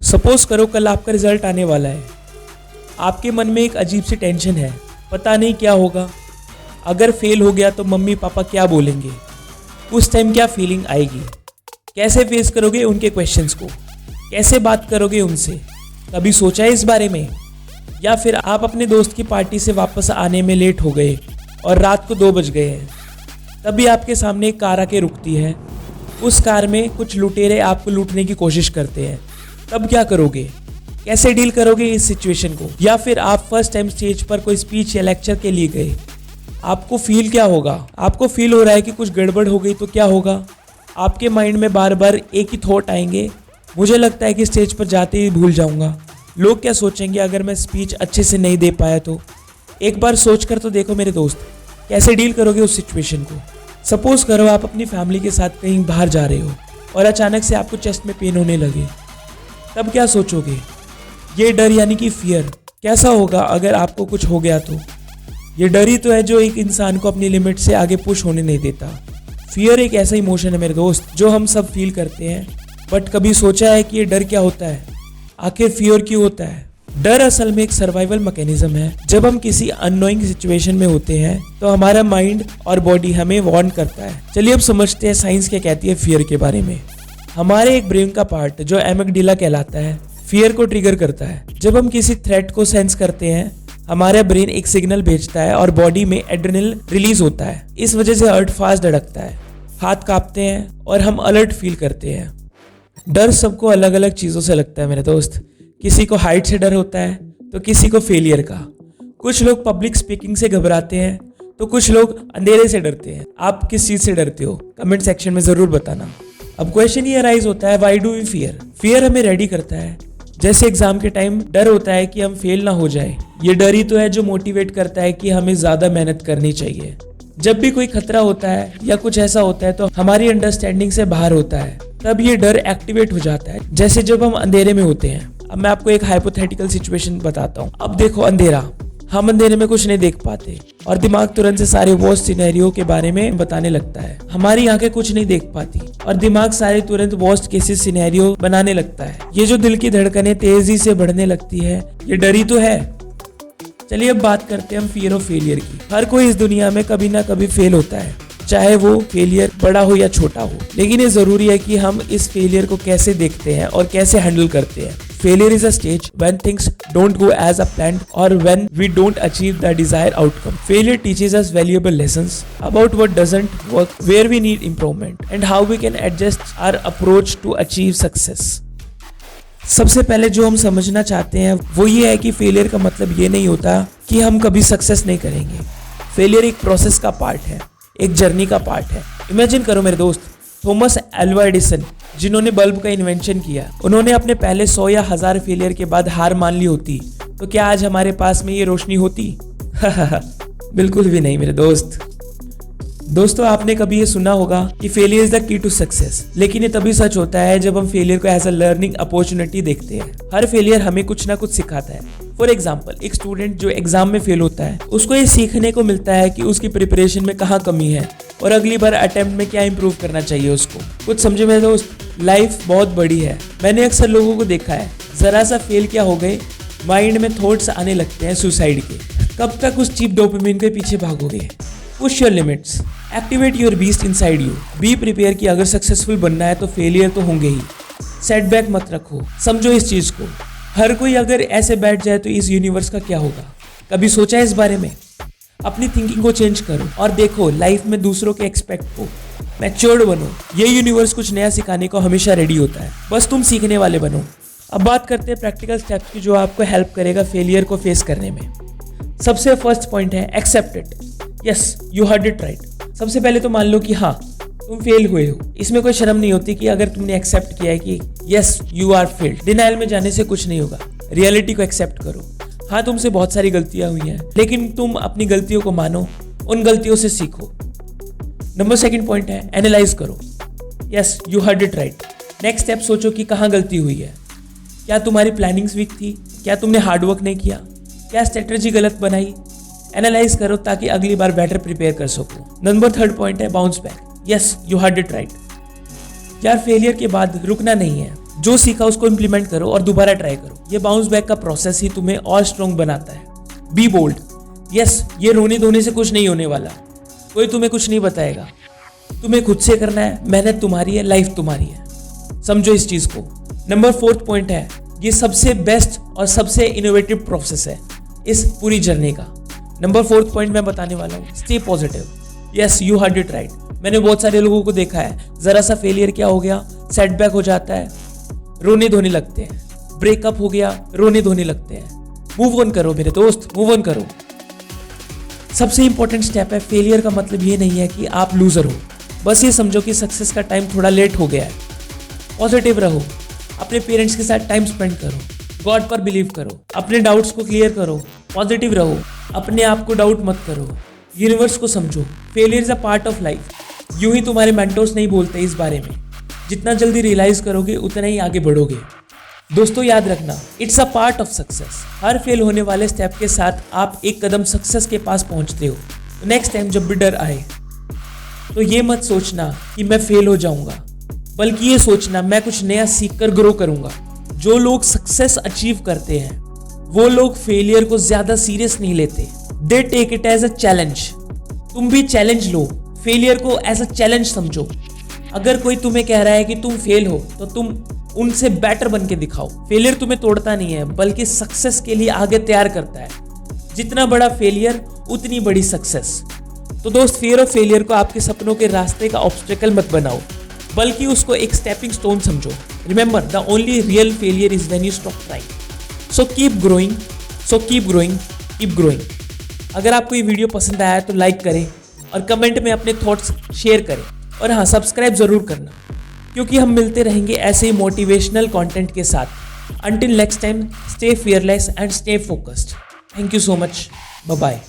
Suppose करो कल आपका रिजल्ट आने वाला है। आपके मन में एक अजीब सी टेंशन है, पता नहीं क्या होगा। अगर फेल हो गया तो मम्मी पापा क्या बोलेंगे, उस टाइम क्या फीलिंग आएगी, कैसे फेस करोगे उनके क्वेश्चंस को, कैसे बात करोगे उनसे, कभी सोचा है इस बारे में? या फिर आप अपने दोस्त की पार्टी से वापस आने में लेट हो गए और रात को 2 बज गए हैं, तभी आपके सामने एक कार आके रुकती है। उस कार में कुछ लुटेरे आपको लूटने की कोशिश करते हैं, तब क्या करोगे, कैसे डील करोगे इस सिचुएशन को? या फिर आप फर्स्ट टाइम स्टेज पर कोई स्पीच या लेक्चर के लिए गए, आपको फील क्या होगा? आपको फील हो रहा है कि कुछ गड़बड़ हो गई तो क्या होगा? आपके माइंड में बार बार एक ही थॉट आएंगे, मुझे लगता है कि स्टेज पर जाते ही भूल जाऊंगा, लोग क्या सोचेंगे अगर मैं स्पीच अच्छे से नहीं दे पाया तो? एक बार सोच कर तो देखो मेरे दोस्त, कैसे डील करोगे उस सिचुएशन को? सपोज करो आप अपनी फैमिली के साथ कहीं बाहर जा रहे हो और अचानक से आपको चेस्ट में पेन होने लगे, तब क्या सोचोगे? ये डर यानी कि फियर। कैसा होगा अगर आपको कुछ हो गया तो? ये डर ही तो है जो एक इंसान को अपनी लिमिट से आगे पुश होने नहीं देता। फियर एक ऐसा इमोशन है मेरे दोस्त जो हम सब फील करते हैं, बट कभी सोचा है कि ये डर क्या होता है? आखिर फियर क्यों होता है? डर असल में एक सर्वाइवल मैकेनिज्म है। जब हम किसी अननोइंग सिचुएशन में होते हैं तो हमारा माइंड और बॉडी हमें वार्न करता है। चलिए अब समझते हैं साइंस क्या कहती है फियर के बारे में। हमारे एक ब्रेन का पार्ट जो एमिगडाला कहलाता है, फियर को ट्रिगर करता है। जब हम किसी थ्रेट को सेंस करते हैं, हमारा ब्रेन एक सिग्नल भेजता है और बॉडी में एड्रेनलिन रिलीज होता है। इस वजह से हार्ट फास्ट धड़कता है, हाथ कांपते हैं और हम अलर्ट फील करते हैं। डर सबको अलग अलग चीज़ों से लगता है मेरे दोस्त। किसी को हाइट से डर होता है तो किसी को फेलियर का। कुछ लोग पब्लिक स्पीकिंग से घबराते हैं तो कुछ लोग अंधेरे से डरते हैं। आप किस चीज़ से डरते हो? कमेंट सेक्शन में ज़रूर बताना। अब क्वेश्चन ये अराइज होता है, why do we fear? Fear हमें रेडी करता है। जैसे एग्जाम के टाइम डर होता है कि हम फेल ना हो जाए, ये डर ही तो है जो मोटिवेट करता है कि हमें ज़्यादा मेहनत करनी चाहिए। जब भी कोई खतरा होता है या कुछ ऐसा होता है तो हमारी अंडरस्टैंडिंग से बाहर होता है, तब ये डर एक्टिवेट हो जाता है। जैसे जब हम अंधेरे में होते हैं। अब मैं आपको एक हाइपोथेटिकल सिचुएशन बताता हूँ। अब देखो अंधेरा, हम अंधेरे में कुछ नहीं देख पाते और दिमाग तुरंत से सारे वर्स्ट सिनेरियो के बारे में बताने लगता है। हमारी आंखें कुछ नहीं देख पाती और दिमाग सारे तुरंत वर्स्ट केसेस सिनेरियो बनाने लगता है। ये जो दिल की धड़कनें तेजी से बढ़ने लगती है, ये डर ही तो है। चलिए अब बात करते हैं हम फियर ऑफ फेलियर की। हर कोई इस दुनिया में कभी ना कभी फेल होता है, चाहे वो फेलियर बड़ा हो या छोटा हो। लेकिन ये जरूरी है कि हम इस फेलियर को कैसे देखते हैं और कैसे हैंडल करते हैं। Failure is a stage when things don't go as a planned or when we don't achieve the desired outcome. Failure teaches us valuable lessons about what doesn't work, where we need improvement, and how we can adjust our approach to achieve success. सबसे पहले जो हम समझना चाहते हैं वो ये है कि फेलियर का मतलब ये नहीं होता कि हम कभी सक्सेस नहीं करेंगे। फेलियर एक प्रोसेस का पार्ट है, एक जर्नी का पार्ट है। इमेजिन करो मेरे दोस्त, थॉमस एल्वा एडिसन जिन्होंने बल्ब का इन्वेंशन किया, उन्होंने अपने पहले 100 या 1000 फेलियर के बाद हार मान ली होती तो क्या आज हमारे पास में ये रोशनी होती? बिल्कुल भी नहीं मेरे दोस्त। दोस्तों, आपने कभी ये सुना होगा कि failure is the key to success, लेकिन ये तभी सच होता है जब हम फेलियर को एज अ लर्निंग अपॉर्चुनिटी देखते हैं। हर फेलियर हमें कुछ ना कुछ सिखाता है। फॉर एग्जाम्पल, एक स्टूडेंट जो एग्जाम में फेल होता है, उसको ये सीखने को मिलता है कि उसकी प्रिपरेशन में कहाँ कमी है और अगली बार अटेम्प्ट में क्या इंप्रूव करना चाहिए उसको। कुछ समझे मेरे दोस्त, लाइफ बहुत बड़ी है। मैंने अक्सर लोगों को देखा है, जरा सा फेल क्या हो गए, माइंड में थॉट्स आने लगते हैं सुसाइड के। कब तक उस चीप डोपामिन के पीछे भागोगे? Push your limits, activate your beast inside you. Be prepare कि अगर सक्सेसफुल बनना है तो फेलियर तो होंगे ही। सेटबैक मत रखो, समझो इस चीज को। हर कोई अगर ऐसे बैठ जाए तो इस यूनिवर्स का क्या होगा? कभी सोचा है इस बारे में? अपनी थिंकिंग को चेंज करो और देखो लाइफ में दूसरों के एक्सपेक्ट को। मैच्योर्ड बनो। ये यूनिवर्स कुछ नया सिखाने को हमेशा रेडी होता है, बस तुम सीखने वाले बनो। अब बात करते हैं प्रैक्टिकल स्टेप्स की जो आपको हेल्प करेगा फेलियर को फेस करने में। सबसे फर्स्ट पॉइंट है accept it. Yes, you heard it right. सबसे पहले तो मान लो कि हाँ, तुम फेल हुए हो। इसमें कोई शर्म नहीं होती कि अगर तुमने एक्सेप्ट किया है कि yes you are failed. Denial में जाने से कुछ नहीं होगा, रियलिटी को एक्सेप्ट करो। हाँ, तुमसे बहुत सारी गलतियां हुई हैं, लेकिन तुम अपनी गलतियों को मानो, उन गलतियों से सीखो। नंबर सेकंड पॉइंट है एनालाइज करो। Yes, you heard it right. Next step सोचो कि कहाँ गलती हुई है। क्या तुम्हारी प्लानिंग्स वीक थी? क्या तुमने हार्डवर्क नहीं किया? क्या स्ट्रेटजी गलत बनाई? एनालाइज करो ताकि अगली बार बेटर प्रिपेयर कर सको। नंबर थर्ड पॉइंट है bounce back. Yes, you heard it right. यार, फेलियर के बाद रुकना नहीं है, जो सीखा उसको इम्प्लीमेंट करो और दोबारा ट्राई करो। ये बाउंस बैक का प्रोसेस ही तुम्हें और स्ट्रॉन्ग बनाता है। B bold. यस, ये रोने धोने से कुछ नहीं होने वाला, कोई तुम्हें कुछ नहीं बताएगा, तुम्हें खुद से करना है, मेहनत तुम्हारी है, लाइफ तुम्हारी है, समझो इस चीज को। नंबर 4 पॉइंट है, ये सबसे बेस्ट और सबसे इनोवेटिव प्रोसेस है इस पूरी जर्नी का। नंबर 4 पॉइंट मैं बताने वाला हूँ, stay positive. Yes, you heard it right. मैंने बहुत सारे लोगों को देखा है, जरा सा फेलियर क्या हो गया, सेटबैक हो जाता है, रोने धोने लगते हैं, ब्रेकअप हो गया, रोने धोने लगते हैं। मूव ऑन करो मेरे दोस्त, मूव ऑन करो। सबसे इंपॉर्टेंट स्टेप है, फेलियर का मतलब ये नहीं है कि आप लूजर हो, बस ये समझो कि सक्सेस का टाइम थोड़ा लेट हो गया है। पॉजिटिव रहो, अपने पेरेंट्स के साथ टाइम स्पेंड करो, गॉड पर बिलीव करो, अपने डाउट्स को क्लियर करो, पॉजिटिव रहो, अपने आप को डाउट मत करो, यूनिवर्स को समझो। Failure is a part of life. यूं ही तुम्हारे मेंटर्स नहीं बोलते इस बारे में, जितना जल्दी रियलाइज करोगे उतना ही आगे बढ़ोगे। दोस्तों याद रखना, it's a part of success. Her fail होने वाले स्टेप के साथ आप एक कदम सक्सेस के पास पहुंचते हो। नेक्स्ट टाइम जब भी डर आए तो ये मत सोचना कि मैं फेल हो जाऊंगा, बल्कि ये सोचना मैं कुछ नया सीख कर ग्रो करूंगा। जो लोग सक्सेस अचीव करते हैं वो लोग फेलियर को ज्यादा सीरियस नहीं लेते, they take it as a challenge. तुम भी चैलेंज लो, फेलियर को एज अ चैलेंज समझो। अगर कोई तुम्हें कह रहा है कि तुम फेल हो तो तुम उनसे बेटर बन के दिखाओ। फेलियर तुम्हें तोड़ता नहीं है बल्कि सक्सेस के लिए आगे तैयार करता है। जितना बड़ा फेलियर उतनी बड़ी सक्सेस। तो दोस्त, फियर ऑफ फेलियर को आपके सपनों के रास्ते का ऑब्स्टेकल मत बनाओ, बल्कि उसको एक स्टेपिंग स्टोन समझो। Remember, the only real failure is when you stop trying. So keep growing, keep growing. अगर आपको ये वीडियो पसंद आया तो लाइक करें और कमेंट में अपने थॉट्स शेयर करें। और हाँ, सब्सक्राइब जरूर करना, क्योंकि हम मिलते रहेंगे ऐसे ही मोटिवेशनल कंटेंट के साथ। Until next time, stay fearless and stay focused. Thank you so much, bye bye.